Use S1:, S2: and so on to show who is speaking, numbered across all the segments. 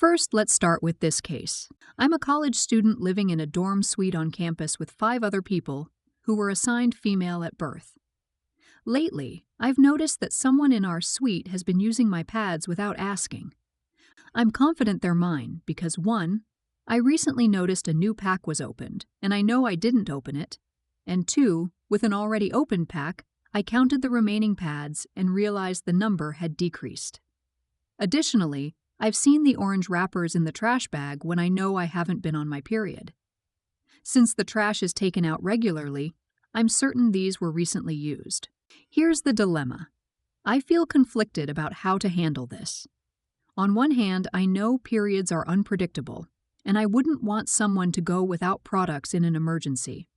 S1: First, let's start with this case. I'm a college student living in a dorm suite on campus with 5 other people who were assigned female at birth. Lately, I've noticed that someone in our suite has been using my pads without asking. I'm confident they're mine because 1, I recently noticed a new pack was opened, and I know I didn't open it, and 2, with an already opened pack, I counted the remaining pads and realized the number had decreased. Additionally, I've seen the orange wrappers in the trash bag when I know I haven't been on my period. Since the trash is taken out regularly, I'm certain these were recently used. Here's the dilemma. I feel conflicted about how to handle this. On one hand, I know periods are unpredictable, and I wouldn't want someone to go without products in an emergency,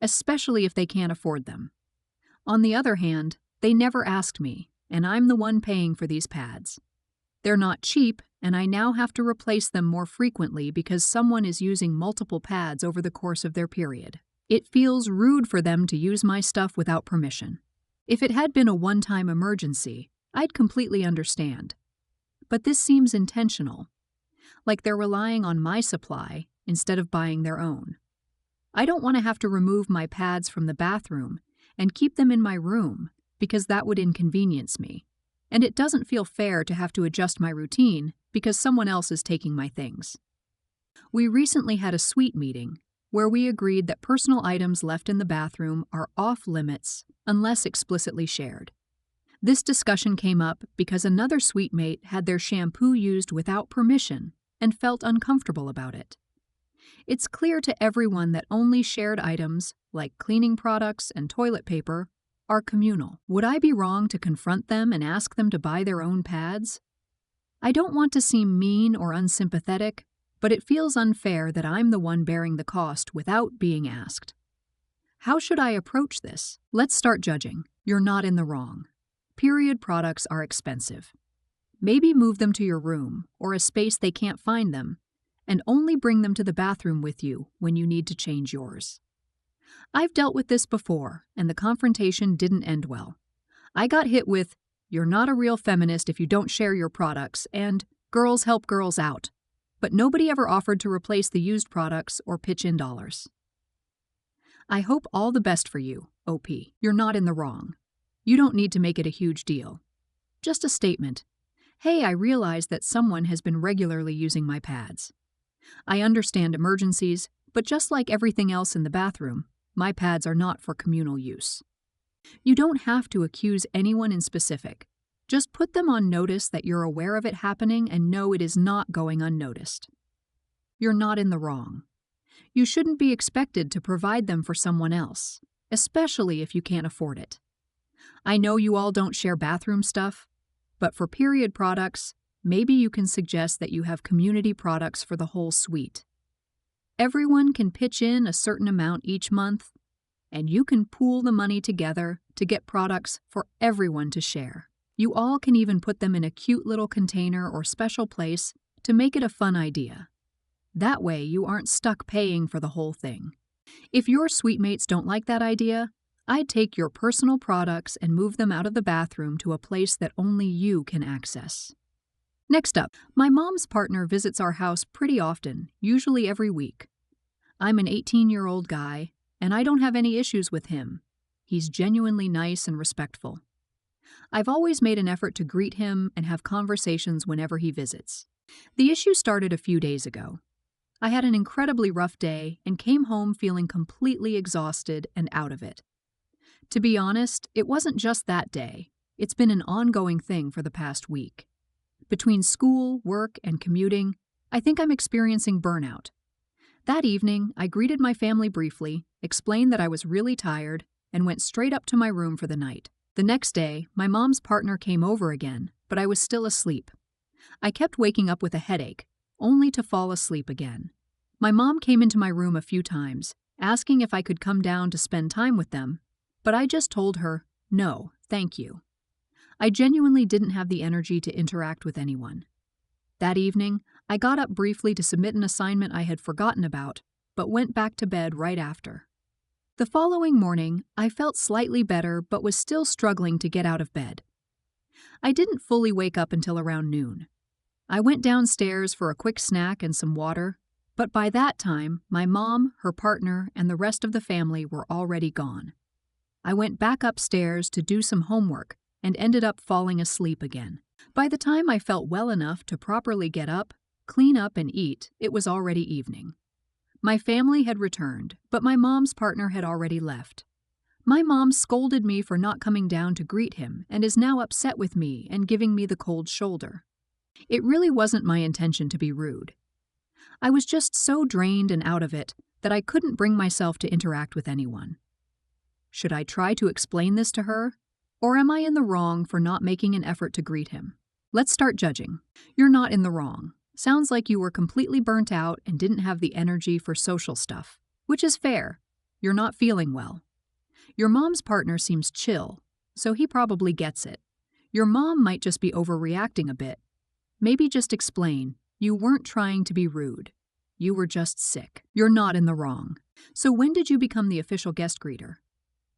S1: especially if they can't afford them. On the other hand, they never asked me, and I'm the one paying for these pads. They're not cheap, and I now have to replace them more frequently because someone is using multiple pads over the course of their period. It feels rude for them to use my stuff without permission. If it had been a one-time emergency, I'd completely understand. But this seems intentional, like they're relying on my supply instead of buying their own. I don't want to have to remove my pads from the bathroom and keep them in my room because that would inconvenience me. And it doesn't feel fair to have to adjust my routine because someone else is taking my things. We recently had a suite meeting where we agreed that personal items left in the bathroom are off limits unless explicitly shared. This discussion came up because another suite mate had their shampoo used without permission and felt uncomfortable about it. It's clear to everyone that only shared items, like cleaning products and toilet paper, are communal. Would I be wrong to confront them and ask them to buy their own pads? I don't want to seem mean or unsympathetic, but it feels unfair that I'm the one bearing the cost without being asked. How should I approach this? Let's start judging. You're not in the wrong. Period products are expensive. Maybe move them to your room or a space they can't find them, and only bring them to the bathroom with you when you need to change yours. I've dealt with this before, and the confrontation didn't end well. I got hit with, "You're not a real feminist if you don't share your products," and "Girls help girls out." But nobody ever offered to replace the used products or pitch in dollars. I hope all the best for you, OP. You're not in the wrong. You don't need to make it a huge deal. Just a statement. Hey, I realize that someone has been regularly using my pads. I understand emergencies, but just like everything else in the bathroom, my pads are not for communal use. You don't have to accuse anyone in specific. Just put them on notice that you're aware of it happening and know it is not going unnoticed. You're not in the wrong. You shouldn't be expected to provide them for someone else, especially if you can't afford it. I know you all don't share bathroom stuff, but for period products, maybe you can suggest that you have community products for the whole suite. Everyone can pitch in a certain amount each month, and you can pool the money together to get products for everyone to share. You all can even put them in a cute little container or special place to make it a fun idea. That way you aren't stuck paying for the whole thing. If your suite mates don't like that idea, I'd take your personal products and move them out of the bathroom to a place that only you can access. Next up, my mom's partner visits our house pretty often, usually every week. I'm an 18-year-old guy, and I don't have any issues with him. He's genuinely nice and respectful. I've always made an effort to greet him and have conversations whenever he visits. The issue started a few days ago. I had an incredibly rough day and came home feeling completely exhausted and out of it. To be honest, it wasn't just that day. It's been an ongoing thing for the past week. Between school, work, and commuting, I think I'm experiencing burnout. That evening, I greeted my family briefly, explained that I was really tired, and went straight up to my room for the night. The next day, my mom's partner came over again, but I was still asleep. I kept waking up with a headache, only to fall asleep again. My mom came into my room a few times, asking if I could come down to spend time with them, but I just told her, no, thank you. I genuinely didn't have the energy to interact with anyone. That evening, I got up briefly to submit an assignment I had forgotten about, but went back to bed right after. The following morning, I felt slightly better but was still struggling to get out of bed. I didn't fully wake up until around noon. I went downstairs for a quick snack and some water, but by that time, my mom, her partner, and the rest of the family were already gone. I went back upstairs to do some homework and ended up falling asleep again. By the time I felt well enough to properly get up, clean up, and eat, it was already evening. My family had returned, but my mom's partner had already left. My mom scolded me for not coming down to greet him and is now upset with me and giving me the cold shoulder. It really wasn't my intention to be rude. I was just so drained and out of it that I couldn't bring myself to interact with anyone. Should I try to explain this to her? Or am I in the wrong for not making an effort to greet him? Let's start judging. You're not in the wrong. Sounds like you were completely burnt out and didn't have the energy for social stuff, which is fair. You're not feeling well. Your mom's partner seems chill, so he probably gets it. Your mom might just be overreacting a bit. Maybe just explain, you weren't trying to be rude. You were just sick. You're not in the wrong. So when did you become the official guest greeter?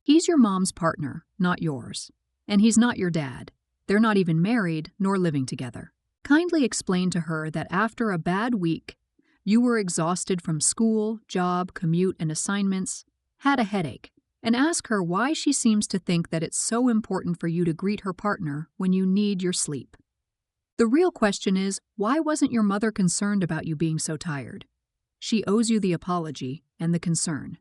S1: He's your mom's partner, not yours. And he's not your dad. They're not even married nor living together. Kindly explain to her that after a bad week, you were exhausted from school, job, commute, and assignments, had a headache, and ask her why she seems to think that it's so important for you to greet her partner when you need your sleep. The real question is, why wasn't your mother concerned about you being so tired? She owes you the apology and the concern.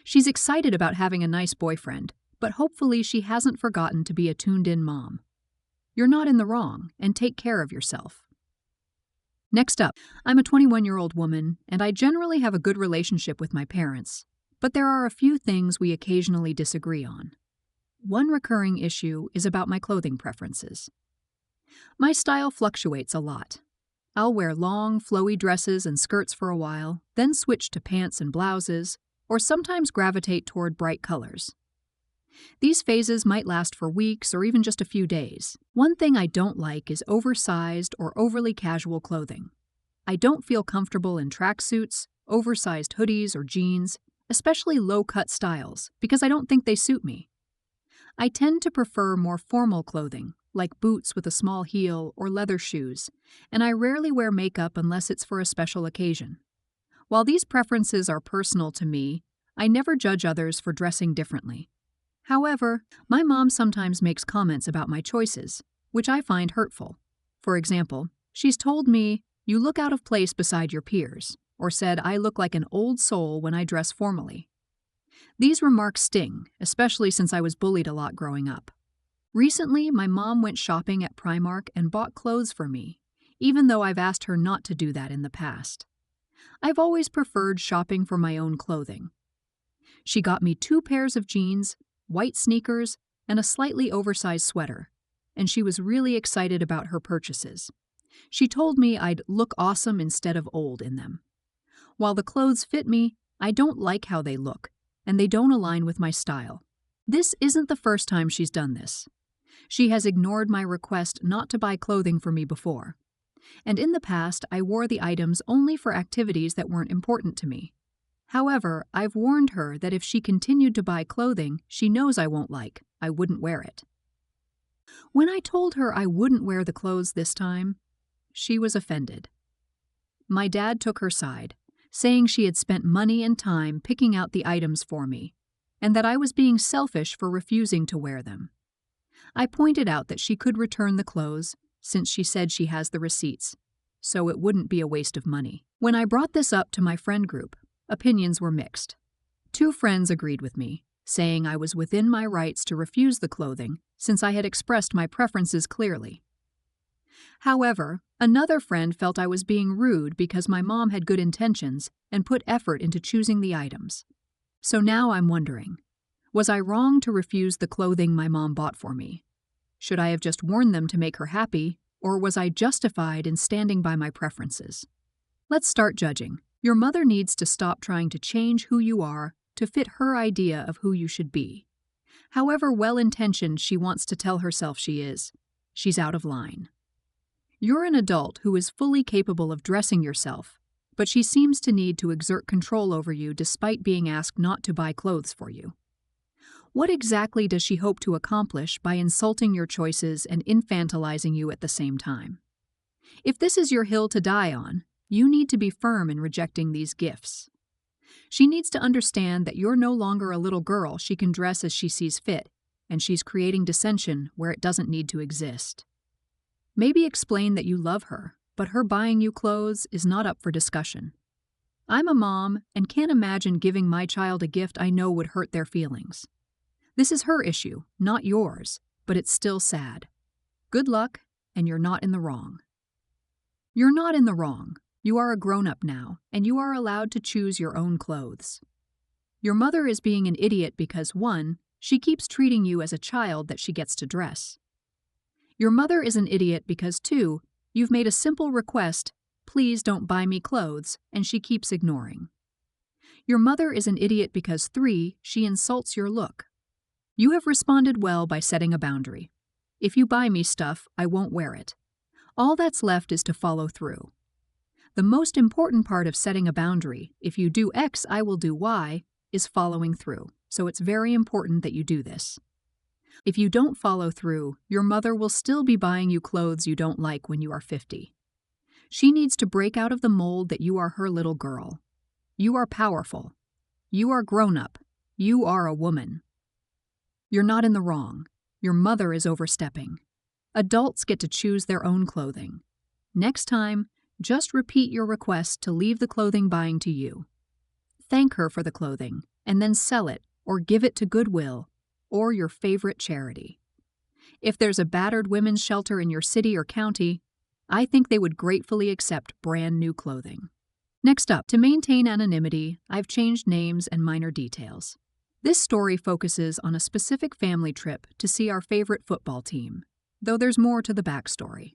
S1: She's excited about having a nice boyfriend, but hopefully she hasn't forgotten to be a tuned-in mom. You're not in the wrong, and take care of yourself. Next up, I'm a 21-year-old woman, and I generally have a good relationship with my parents, but there are a few things we occasionally disagree on. One recurring issue is about my clothing preferences. My style fluctuates a lot. I'll wear long, flowy dresses and skirts for a while, then switch to pants and blouses, or sometimes gravitate toward bright colors. These phases might last for weeks or even just a few days. One thing I don't like is oversized or overly casual clothing. I don't feel comfortable in tracksuits, oversized hoodies, or jeans, especially low-cut styles, because I don't think they suit me. I tend to prefer more formal clothing, like boots with a small heel or leather shoes, and I rarely wear makeup unless it's for a special occasion. While these preferences are personal to me, I never judge others for dressing differently. However, my mom sometimes makes comments about my choices, which I find hurtful. For example, she's told me, "You look out of place beside your peers," or said I look like an old soul when I dress formally. These remarks sting, especially since I was bullied a lot growing up. Recently, my mom went shopping at Primark and bought clothes for me, even though I've asked her not to do that in the past. I've always preferred shopping for my own clothing. She got me 2 pairs of jeans, white sneakers, and a slightly oversized sweater, and she was really excited about her purchases. She told me I'd look awesome instead of old in them. While the clothes fit me, I don't like how they look, and they don't align with my style. This isn't the first time she's done this. She has ignored my request not to buy clothing for me before. And in the past, I wore the items only for activities that weren't important to me. However, I've warned her that if she continued to buy clothing she knows I won't like, I wouldn't wear it. When I told her I wouldn't wear the clothes this time, she was offended. My dad took her side, saying she had spent money and time picking out the items for me, and that I was being selfish for refusing to wear them. I pointed out that she could return the clothes, since she said she has the receipts, so it wouldn't be a waste of money. When I brought this up to my friend group, opinions were mixed. 2 friends agreed with me, saying I was within my rights to refuse the clothing since I had expressed my preferences clearly. However, another friend felt I was being rude because my mom had good intentions and put effort into choosing the items. So now I'm wondering, was I wrong to refuse the clothing my mom bought for me? Should I have just worn them to make her happy, or was I justified in standing by my preferences? Let's start judging. Your mother needs to stop trying to change who you are to fit her idea of who you should be. However well-intentioned she wants to tell herself she is, she's out of line. You're an adult who is fully capable of dressing yourself, but she seems to need to exert control over you despite being asked not to buy clothes for you. What exactly does she hope to accomplish by insulting your choices and infantilizing you at the same time? If this is your hill to die on, you need to be firm in rejecting these gifts. She needs to understand that you're no longer a little girl she can dress as she sees fit, and she's creating dissension where it doesn't need to exist. Maybe explain that you love her, but her buying you clothes is not up for discussion. I'm a mom and can't imagine giving my child a gift I know would hurt their feelings. This is her issue, not yours, but it's still sad. Good luck, and you're not in the wrong. You're not in the wrong. You are a grown-up now, and you are allowed to choose your own clothes. Your mother is being an idiot because 1, she keeps treating you as a child that she gets to dress. Your mother is an idiot because 2, you've made a simple request, please don't buy me clothes, and she keeps ignoring. Your mother is an idiot because 3, she insults your look. You have responded well by setting a boundary. If you buy me stuff, I won't wear it. All that's left is to follow through. The most important part of setting a boundary, if you do X, I will do Y, is following through, so it's very important that you do this. If you don't follow through, your mother will still be buying you clothes you don't like when you are 50. She needs to break out of the mold that you are her little girl. You are powerful. You are grown up. You are a woman. You're not in the wrong. Your mother is overstepping. Adults get to choose their own clothing. Next time, just repeat your request to leave the clothing buying to you. Thank her for the clothing, and then sell it or give it to Goodwill or your favorite charity. If there's a battered women's shelter in your city or county, I think they would gratefully accept brand new clothing. Next up, to maintain anonymity, I've changed names and minor details. This story focuses on a specific family trip to see our favorite football team, though there's more to the backstory.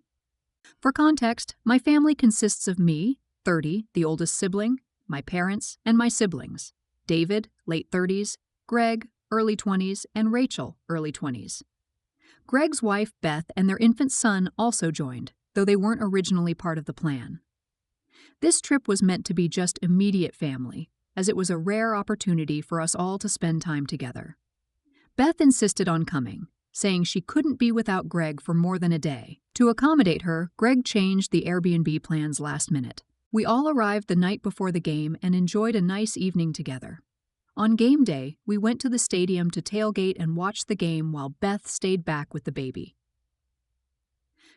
S1: For context, my family consists of me, 30, the oldest sibling, my parents, and my siblings, David, late 30s, Greg, early 20s, and Rachel, early 20s. Greg's wife, Beth, and their infant son also joined, though they weren't originally part of the plan. This trip was meant to be just immediate family, as it was a rare opportunity for us all to spend time together. Beth insisted on coming, saying she couldn't be without Greg for more than a day. To accommodate her, Greg changed the Airbnb plans last minute. We all arrived the night before the game and enjoyed a nice evening together. On game day, we went to the stadium to tailgate and watch the game while Beth stayed back with the baby.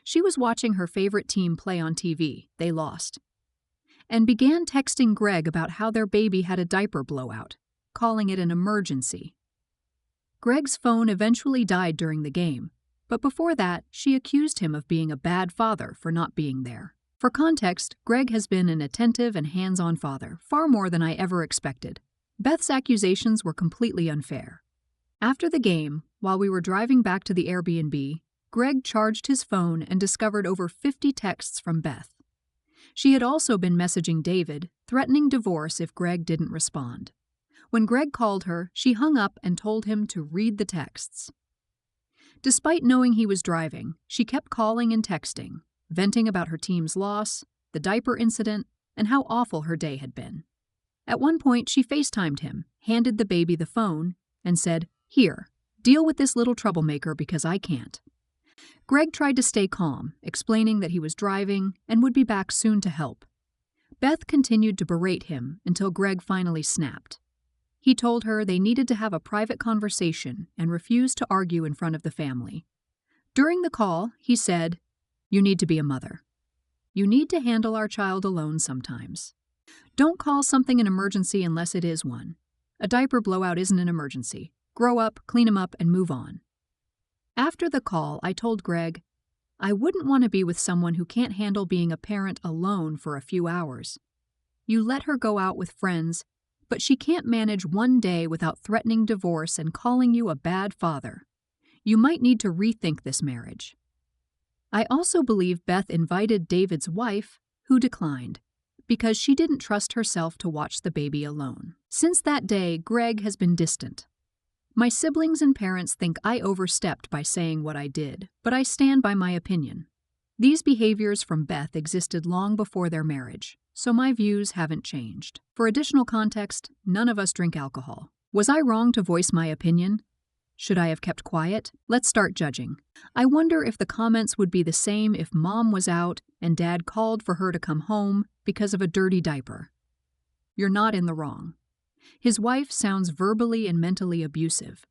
S1: She was watching her favorite team play on TV, they lost, and began texting Greg about how their baby had a diaper blowout, calling it an emergency. Greg's phone eventually died during the game, but before that, she accused him of being a bad father for not being there. For context, Greg has been an attentive and hands-on father, far more than I ever expected. Beth's accusations were completely unfair. After the game, while we were driving back to the Airbnb, Greg charged his phone and discovered over 50 texts from Beth. She had also been messaging David, threatening divorce if Greg didn't respond. When Greg called her, she hung up and told him to read the texts. Despite knowing he was driving, she kept calling and texting, venting about her team's loss, the diaper incident, and how awful her day had been. At one point, she FaceTimed him, handed the baby the phone, and said, "Here, deal with this little troublemaker because I can't." Greg tried to stay calm, explaining that he was driving and would be back soon to help. Beth continued to berate him until Greg finally snapped. He told her they needed to have a private conversation and refused to argue in front of the family. During the call, he said, "You need to be a mother. You need to handle our child alone sometimes. Don't call something an emergency unless it is one. A diaper blowout isn't an emergency. Grow up, clean him up, and move on." After the call, I told Greg, "I wouldn't want to be with someone who can't handle being a parent alone for a few hours. You let her go out with friends, but she can't manage one day without threatening divorce and calling you a bad father. You might need to rethink this marriage." I also believe Beth invited David's wife, who declined, because she didn't trust herself to watch the baby alone. Since that day, Greg has been distant. My siblings and parents think I overstepped by saying what I did, but I stand by my opinion. These behaviors from Beth existed long before their marriage, so my views haven't changed. For additional context, none of us drink alcohol. Was I wrong to voice my opinion? Should I have kept quiet? Let's start judging. I wonder if the comments would be the same if Mom was out and Dad called for her to come home because of a dirty diaper. You're not in the wrong. His wife sounds verbally and mentally abusive.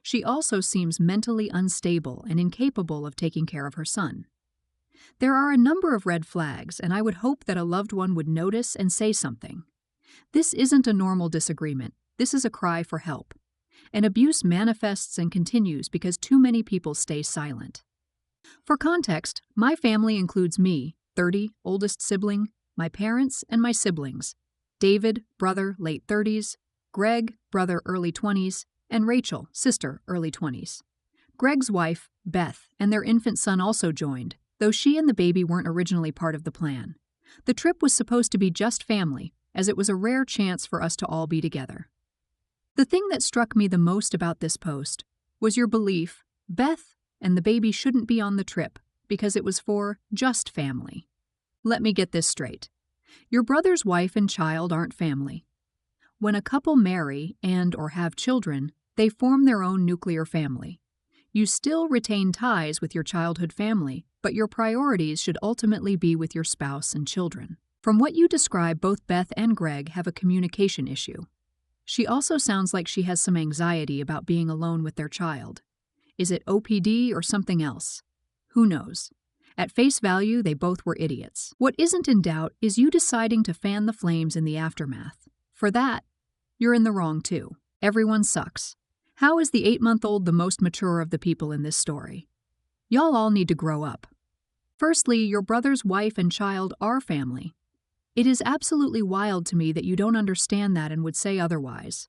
S1: She also seems mentally unstable and incapable of taking care of her son. There are a number of red flags, and I would hope that a loved one would notice and say something. This isn't a normal disagreement. This is a cry for help. And abuse manifests and continues because too many people stay silent. For context, my family includes me, 30, oldest sibling, my parents, and my siblings. David, brother, late 30s, Greg, brother, early 20s, and Rachel, sister, early 20s. Greg's wife, Beth, and their infant son also joined, though she and the baby weren't originally part of the plan. The trip was supposed to be just family, as it was a rare chance for us to all be together. The thing that struck me the most about this post was your belief Beth and the baby shouldn't be on the trip because it was for just family. Let me get this straight. Your brother's wife and child aren't family. When a couple marry and/or have children, they form their own nuclear family. You still retain ties with your childhood family, but your priorities should ultimately be with your spouse and children. From what you describe, both Beth and Greg have a communication issue. She also sounds like she has some anxiety about being alone with their child. Is it OPD or something else? Who knows? At face value, they both were idiots. What isn't in doubt is you deciding to fan the flames in the aftermath. For that, you're in the wrong too. Everyone sucks. How is the 8-month-old the most mature of the people in this story? Y'all all need to grow up. Firstly, your brother's wife and child are family. It is absolutely wild to me that you don't understand that and would say otherwise.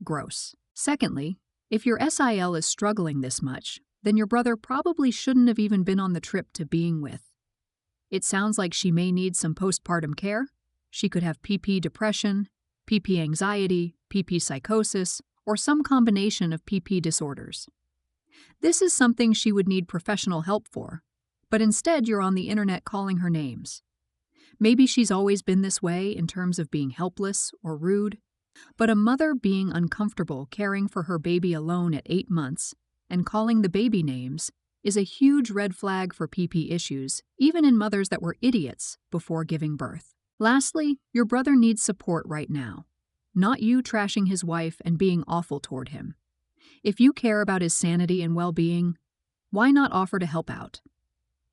S1: Gross. Secondly, if your SIL is struggling this much, then your brother probably shouldn't have even been on the trip to being with. It sounds like she may need some postpartum care. She could have PP depression, PP anxiety, PP psychosis, or some combination of PP disorders. This is something she would need professional help for, but instead you're on the internet calling her names. Maybe she's always been this way in terms of being helpless or rude, but a mother being uncomfortable caring for her baby alone at 8 months and calling the baby names is a huge red flag for PP issues, even in mothers that were idiots before giving birth. Lastly, your brother needs support right now, not you trashing his wife and being awful toward him. If you care about his sanity and well-being, why not offer to help out?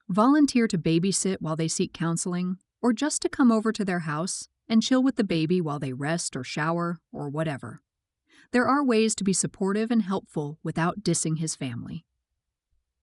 S1: Volunteer to babysit while they seek counseling, or just to come over to their house and chill with the baby while they rest or shower or whatever. There are ways to be supportive and helpful without dissing his family.